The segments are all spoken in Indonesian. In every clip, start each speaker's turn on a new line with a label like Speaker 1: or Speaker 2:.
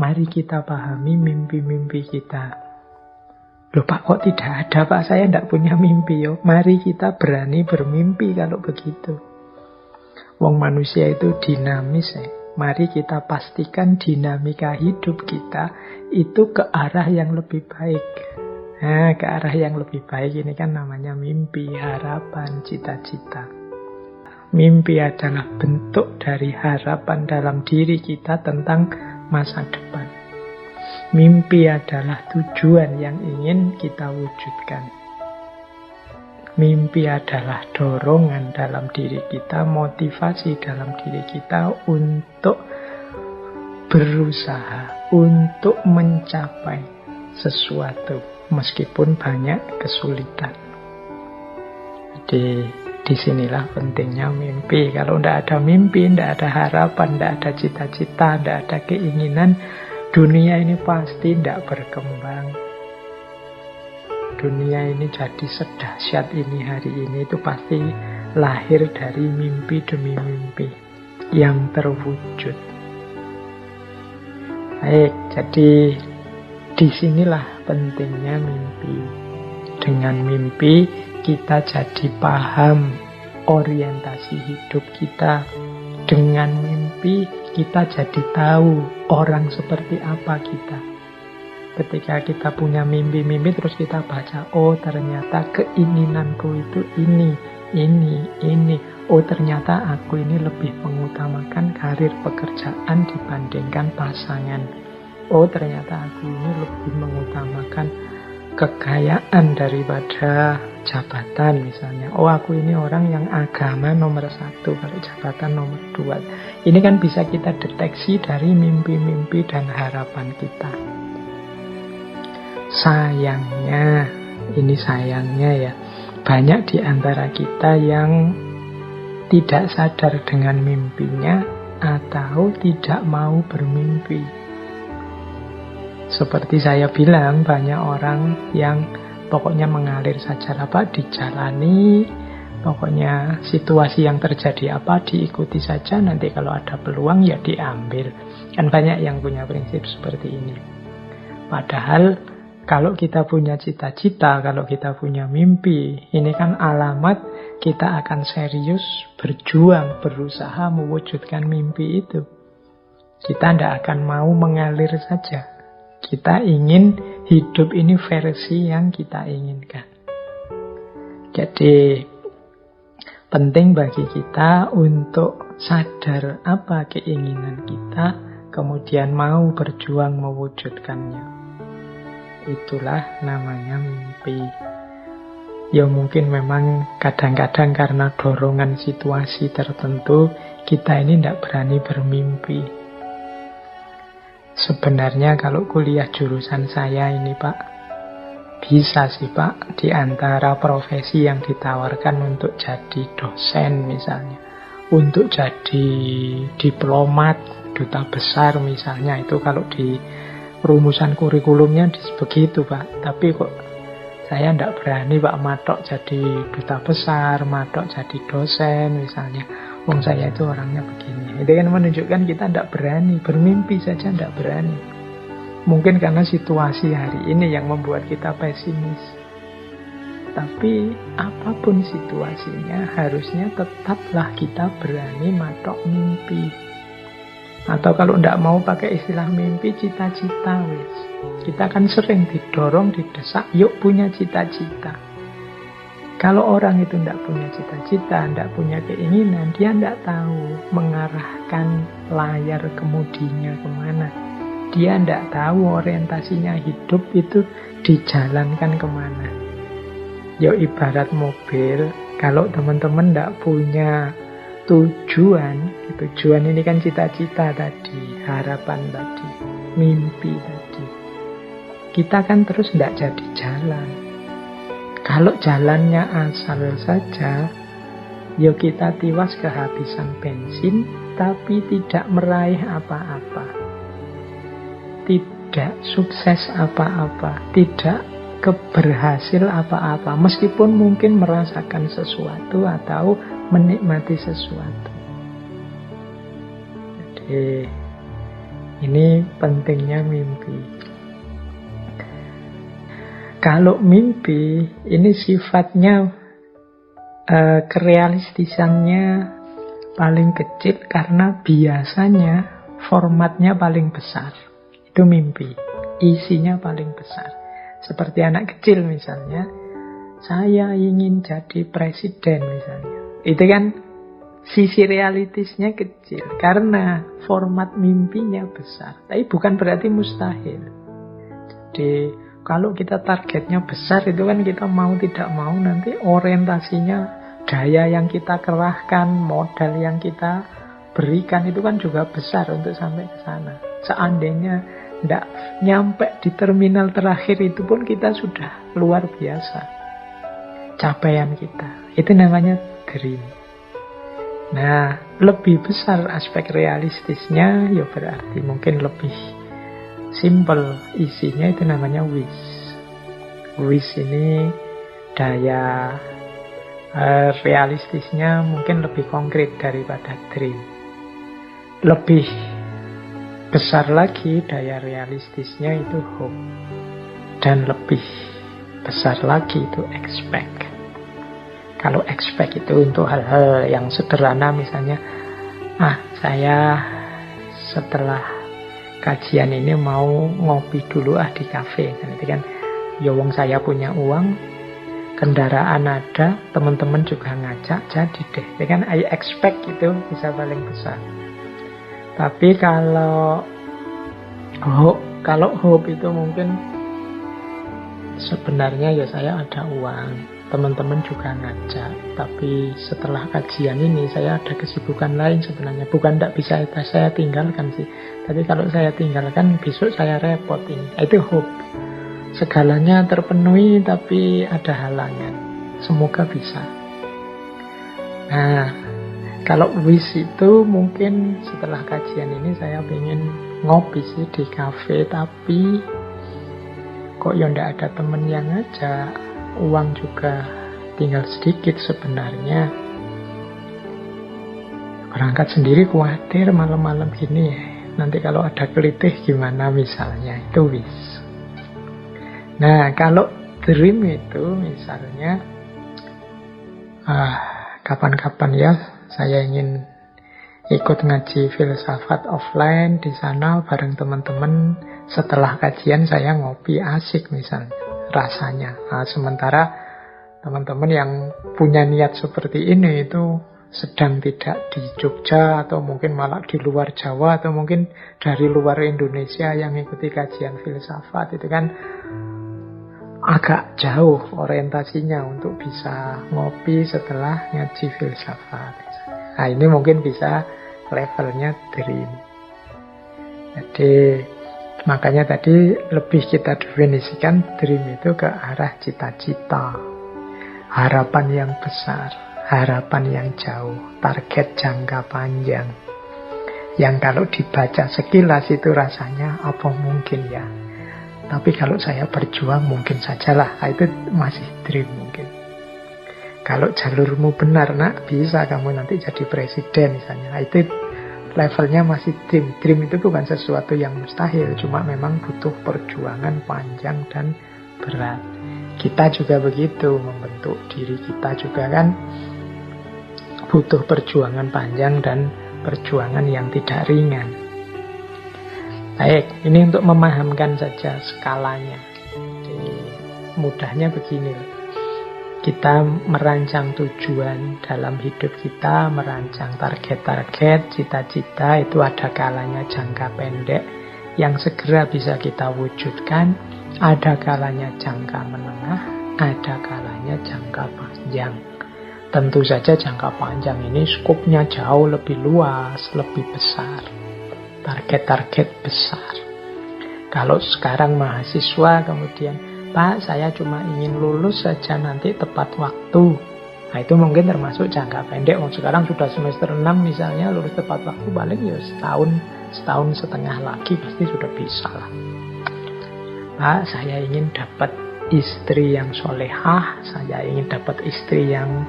Speaker 1: Mari kita pahami mimpi-mimpi kita. Loh Pak, kok tidak ada Pak? Saya tidak punya mimpi. Yo. Mari kita berani bermimpi kalau begitu. Wong manusia itu dinamis ya. Mari kita pastikan dinamika hidup kita itu ke arah yang lebih baik. Nah, ke arah yang lebih baik ini kan namanya mimpi, harapan, cita-cita. Mimpi adalah bentuk dari harapan dalam diri kita tentang masa depan. Mimpi adalah tujuan yang ingin kita wujudkan. Mimpi adalah dorongan dalam diri kita, motivasi dalam diri kita untuk berusaha, untuk mencapai sesuatu, meskipun banyak kesulitan. Jadi, disinilah pentingnya mimpi. Kalau tidak ada mimpi, tidak ada harapan, tidak ada cita-cita, tidak ada keinginan, dunia ini pasti tidak berkembang. Dunia ini jadi sedahsyat ini hari ini itu pasti lahir dari mimpi demi mimpi yang terwujud. Baik, jadi disinilah pentingnya mimpi. Dengan mimpi kita jadi paham orientasi hidup kita. Dengan mimpi kita jadi tahu orang seperti apa kita. Ketika kita punya mimpi-mimpi terus kita baca, oh ternyata keinginanku itu ini. Oh ternyata aku ini lebih mengutamakan karir pekerjaan dibandingkan pasangan. Oh ternyata aku ini lebih mengutamakan kekayaan daripada jabatan misalnya. Oh aku ini orang yang agama nomor 1, kalau jabatan nomor 2. Ini kan bisa kita deteksi dari mimpi-mimpi dan harapan kita. Sayangnya, ini sayangnya ya, banyak di antara kita yang tidak sadar dengan mimpinya atau tidak mau bermimpi. Seperti saya bilang, banyak orang yang pokoknya mengalir saja apa dijalani, pokoknya situasi yang terjadi apa diikuti saja, nanti kalau ada peluang ya diambil. Kan banyak yang punya prinsip seperti ini. Padahal kalau kita punya cita-cita, kalau kita punya mimpi, ini kan alamat kita akan serius berjuang, berusaha mewujudkan mimpi itu. Kita tidak akan mau mengalir saja. Kita ingin hidup ini versi yang kita inginkan. Jadi penting bagi kita untuk sadar apa keinginan kita, kemudian mau berjuang mewujudkannya. Itulah namanya mimpi. Ya mungkin memang kadang-kadang karena dorongan situasi tertentu kita ini tidak berani bermimpi. Sebenarnya kalau kuliah jurusan saya ini Pak, bisa sih Pak, di antara profesi yang ditawarkan untuk jadi dosen misalnya, untuk jadi diplomat, duta besar misalnya, itu kalau di rumusan kurikulumnya begitu Pak. Tapi kok saya tidak berani Pak matok jadi duta besar, matok jadi dosen misalnya. Wong saya itu orangnya begini. Itu kan menunjukkan kita tidak berani, bermimpi saja tidak berani. Mungkin karena situasi hari ini yang membuat kita pesimis. Tapi apapun situasinya, harusnya tetaplah kita berani matok mimpi. Atau kalau tidak mau pakai istilah mimpi, cita-cita wis. Kita kan sering didorong, didesak, yuk punya cita-cita. Kalau orang itu tidak punya cita-cita, tidak punya keinginan, dia tidak tahu mengarahkan layar kemudinya kemana. Dia tidak tahu orientasinya hidup itu dijalankan kemana. Ya ibarat mobil, kalau teman-teman tidak punya tujuan ini kan cita-cita tadi, harapan tadi, mimpi tadi. Kita kan terus tidak jadi jalan. Kalau jalannya asal saja, ya kita tiwas kehabisan bensin, tapi tidak meraih apa-apa. Tidak sukses apa-apa, tidak berhasil apa-apa, meskipun mungkin merasakan sesuatu atau menikmati sesuatu. Jadi Ini pentingnya mimpi. Kalau mimpi, ini sifatnya kerealistisannya paling kecil karena biasanya formatnya paling besar. Itu mimpi. Isinya paling besar. Seperti anak kecil misalnya, saya ingin jadi presiden misalnya. Itu kan sisi realistisnya kecil karena format mimpinya besar. Tapi bukan berarti mustahil. Jadi kalau kita targetnya besar itu kan kita mau tidak mau nanti orientasinya, daya yang kita kerahkan, modal yang kita berikan itu kan juga besar untuk sampai ke sana. Seandainya tidak nyampe di terminal terakhir itu pun kita sudah luar biasa capaian kita. Itu namanya dream. Nah, lebih besar aspek realistisnya, ya berarti mungkin lebih simple isinya, itu namanya wish. Wish ini daya realistisnya mungkin lebih konkret daripada dream. Lebih besar lagi daya realistisnya itu hope. Dan lebih besar lagi itu expect. Kalau expect itu untuk hal-hal yang sederhana, misalnya, saya setelah kajian ini mau ngopi dulu di kafe. Nanti kan, ya wong saya punya uang, kendaraan ada, teman-teman juga ngajak, jadi deh. Jadi kan I expect itu bisa paling besar. Tapi kalau hope itu mungkin sebenarnya ya saya ada uang, teman-teman juga ngajak, tapi setelah kajian ini saya ada kesibukan lain sebenarnya. Bukan tidak bisa saya tinggalkan sih, tapi kalau saya tinggalkan besok saya repot ini. Itu hope. Segalanya terpenuhi tapi ada halangan. Semoga bisa. Nah, kalau wish itu mungkin setelah kajian ini saya pengen ngopi sih di kafe, tapi kok ya ndak ada temen yang ngajak, uang juga tinggal sedikit sebenarnya. Berangkat sendiri khawatir malam-malam gini ya, nanti kalau ada kelitih gimana misalnya, itu wish. Nah, kalau dream itu misalnya, kapan-kapan ya saya ingin ikut ngaji filsafat offline di sana bareng teman-teman. Setelah kajian saya ngopi asik misalnya rasanya. Nah, sementara teman-teman yang punya niat seperti ini itu sedang tidak di Jogja atau mungkin malah di luar Jawa atau mungkin dari luar Indonesia yang ikuti kajian filsafat, itu kan agak jauh orientasinya untuk bisa ngopi setelah ngaji filsafat. Nah, ini mungkin bisa levelnya dream. Jadi makanya tadi lebih kita definisikan dream itu ke arah cita-cita, harapan yang besar, harapan yang jauh, target jangka panjang, yang kalau dibaca sekilas itu rasanya apa mungkin ya, tapi kalau saya berjuang mungkin sajalah. Itu masih dream mungkin. Kalau jalurmu benar nak, bisa kamu nanti jadi presiden misalnya. Itu levelnya masih dream. Dream itu bukan sesuatu yang mustahil, cuma memang butuh perjuangan panjang dan berat. Kita juga begitu, membentuk diri kita juga kan butuh perjuangan panjang dan perjuangan yang tidak ringan. Baik, ini untuk memahamkan saja skalanya. Jadi, mudahnya begini, kita merancang tujuan dalam hidup kita, merancang target-target, cita-cita, itu ada kalanya jangka pendek yang segera bisa kita wujudkan, ada kalanya jangka menengah, ada kalanya jangka panjang. Tentu saja jangka panjang ini skopnya jauh lebih luas, lebih besar, target-target besar. Kalau sekarang mahasiswa kemudian, Pak, saya cuma ingin lulus saja nanti tepat waktu. Nah, itu mungkin termasuk jangka pendek. Sekarang sudah semester 6 misalnya, lulus tepat waktu paling ya setahun setengah lagi pasti sudah bisa lah. Pak, saya ingin dapat istri yang solehah, saya ingin dapat istri yang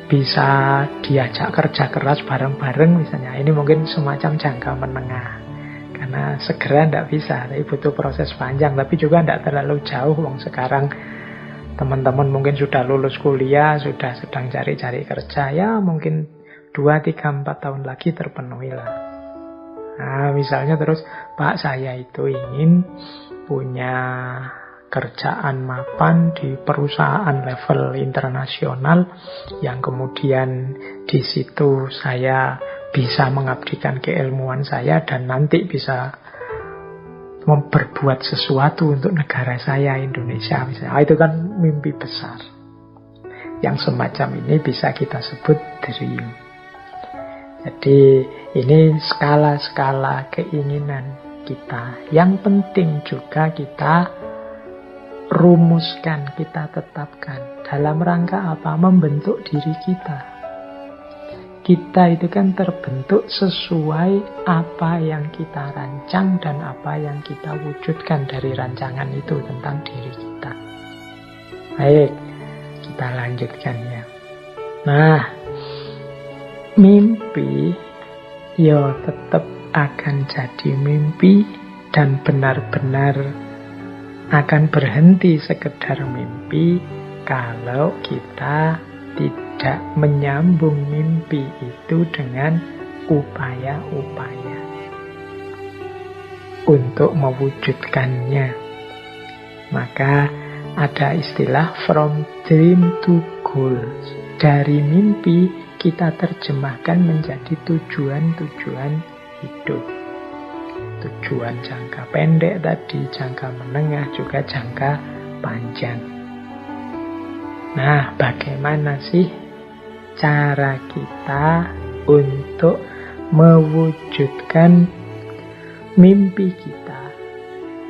Speaker 1: bisa diajak kerja keras bareng-bareng misalnya. Ini mungkin semacam jangka menengah. Karena segera tidak bisa, tapi butuh proses panjang. Tapi juga tidak terlalu jauh. Wong sekarang teman-teman mungkin sudah lulus kuliah, sudah sedang cari-cari kerja. Ya mungkin 2, 3, 4 tahun lagi terpenuhi lah. Nah misalnya terus, Pak saya itu ingin punya kerjaan mapan di perusahaan level internasional yang kemudian di situ saya bisa mengabdikan keilmuan saya dan nanti bisa berbuat sesuatu untuk negara saya, Indonesia misalnya. Itu kan mimpi besar. Yang semacam ini bisa kita sebut dream. Jadi ini skala-skala keinginan kita. Yang penting juga kita rumuskan, kita tetapkan. Dalam rangka apa? Membentuk diri kita. Kita itu kan terbentuk sesuai apa yang kita rancang dan apa yang kita wujudkan dari rancangan itu tentang diri kita. Baik, kita lanjutkan ya. Nah, mimpi ya tetap akan jadi mimpi dan benar-benar akan berhenti sekedar mimpi kalau kita tidak menyambung mimpi itu dengan upaya-upaya untuk mewujudkannya. Maka ada istilah from dream to goal. Dari mimpi kita terjemahkan menjadi tujuan-tujuan hidup. Tujuan jangka pendek tadi, jangka menengah, juga jangka panjang. Nah, bagaimana sih cara kita untuk mewujudkan mimpi kita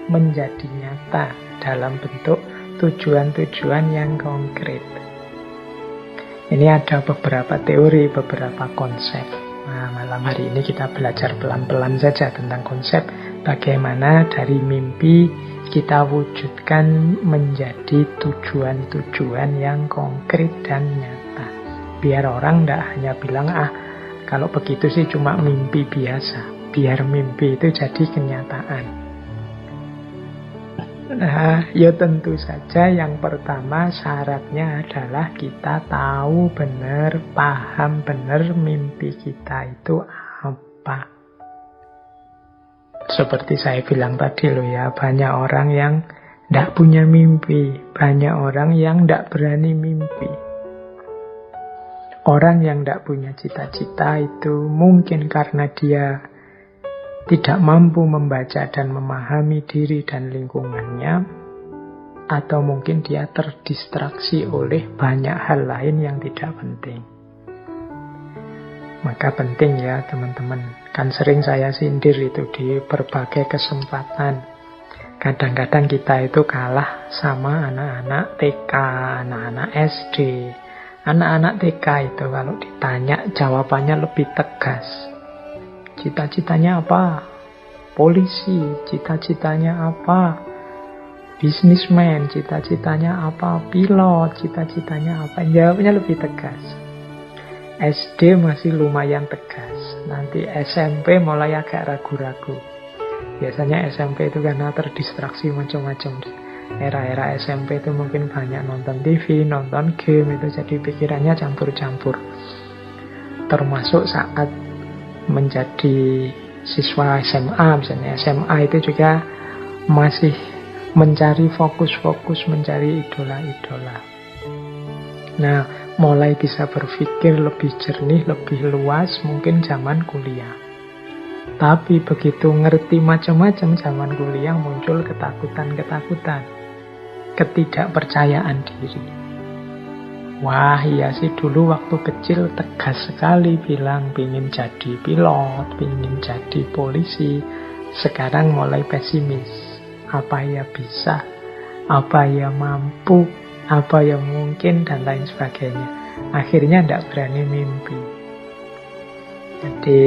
Speaker 1: menjadi nyata dalam bentuk tujuan-tujuan yang konkret? Ini ada beberapa teori, beberapa konsep. Nah, malam hari ini kita belajar pelan-pelan saja tentang konsep bagaimana dari mimpi kita wujudkan menjadi tujuan-tujuan yang konkret dan nyata. Biar orang tidak hanya bilang, kalau begitu sih cuma mimpi biasa. Biar mimpi itu jadi kenyataan. Nah, ya tentu saja yang pertama syaratnya adalah kita tahu benar, paham benar mimpi kita itu apa. Seperti saya bilang tadi loh ya, banyak orang yang tidak punya mimpi, banyak orang yang tidak berani mimpi. Orang yang tidak punya cita-cita itu mungkin karena dia tidak mampu membaca dan memahami diri dan lingkungannya, atau mungkin dia terdistraksi oleh banyak hal lain yang tidak penting. Maka penting ya teman-teman, kan sering saya sindir itu di berbagai kesempatan. Kadang-kadang kita itu kalah sama anak-anak TK, anak-anak SD. Anak-anak TK itu kalau ditanya jawabannya lebih tegas. Cita-citanya apa? Polisi. Cita-citanya apa? Bisnismen. Cita-citanya apa? Pilot. Cita-citanya apa? Jawabnya lebih tegas. SD masih lumayan tegas. Nanti SMP mulai agak ragu-ragu. Biasanya SMP itu karena terdistraksi macam-macam. Era-era SMP itu mungkin banyak nonton TV, nonton game, itu jadi pikirannya campur-campur. Termasuk saat menjadi siswa SMA, misalnya SMA itu juga masih mencari fokus-fokus, mencari idola-idola. Nah, mulai bisa berpikir lebih jernih, lebih luas mungkin zaman kuliah. Tapi begitu ngerti macam-macam zaman kuliah muncul ketakutan-ketakutan, ketidakpercayaan diri. Wah, iya sih dulu waktu kecil tegas sekali bilang pingin jadi pilot, pingin jadi polisi. Sekarang mulai pesimis. Apa ya bisa? Apa ya mampu? Apa yang mungkin? Dan lain sebagainya. Akhirnya tidak berani mimpi. Jadi,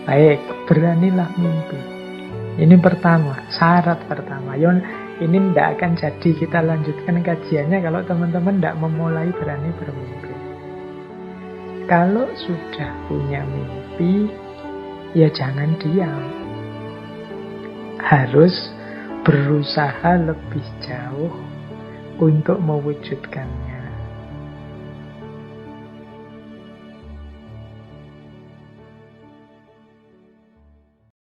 Speaker 1: baik, beranilah mimpi. Ini pertama, syarat pertama. Ini tidak akan jadi kita lanjutkan kajiannya kalau teman-teman tidak memulai berani bermimpi. Kalau sudah punya mimpi, ya jangan diam. Harus berusaha lebih jauh untuk mewujudkannya.